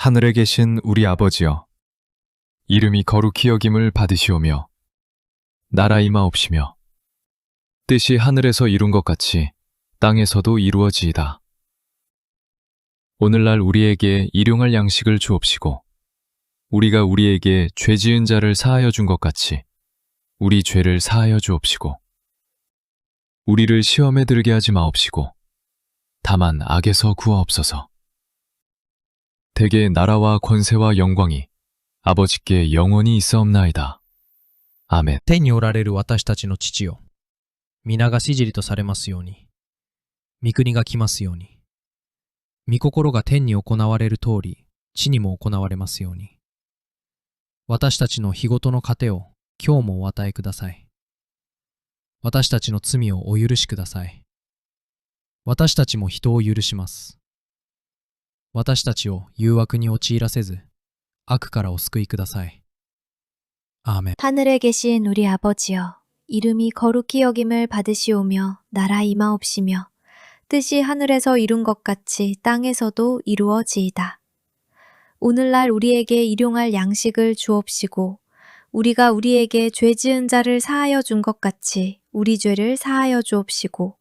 하늘에 계신 우리 아버지여, 이름이 거룩히 여김을 받으시오며, 나라 임하옵시며, 뜻이 하늘에서 이룬 것 같이 땅에서도 이루어지이다. 오늘날 우리에게 일용할 양식을 주옵시고, 우리가 우리에게 죄 지은 자를 사하여 준 것 같이 우리 죄를 사하여 주옵시고, 우리를 시험에 들게 하지 마옵시고, 다만 악에서 구하옵소서. 대개 나라와 권세와 영광이 아버지께 영원히 있사옵나이다. 아멘. 天におられる私たちの父よ、皆がしじりとされますように、御国が来ますように、御心が天に行われる通り、地にも行われますように。私たちの日ごとの糧を今日もお与えください。私たちの罪をお許しください。私たちも人を許します。私たちを誘惑に陥らせず、悪からお救いください。アーメン。 하늘에 계신 우리 아버지여, 이름이 거룩히 여김을 받으시오며 나라 임하옵시며 뜻이 하늘에서 이룬 것 같이 땅에서도 이루어지이다. 오늘날 우리에게 일용할 양식을 주옵시고 우리가 우리에게 죄 지은 자를 사하여 준 것 같이 우리 죄를 사하여 주옵시고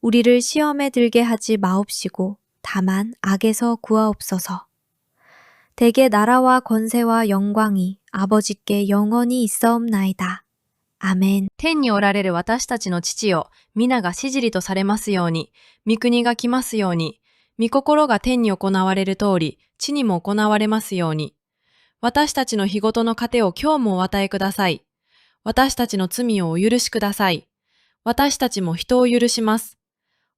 우리를 시험에 들게 하지 마옵시고 다만 악에서 구하옵소서. 대개 나라와 권세와 영광이 아버지께 영원히 있사옵나이다. 아멘. 天におられる私たちの父よ、皆がしじりとされますように、御国が来ますように、御心が天に行われる通り、地にも行われますように。私たちの日ごとの糧を今日もお与えください。私たちの罪をお許しください。私たちも人を許します。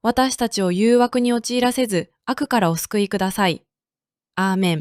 私たちを誘惑に陥らせず、悪からお救いください。アーメン。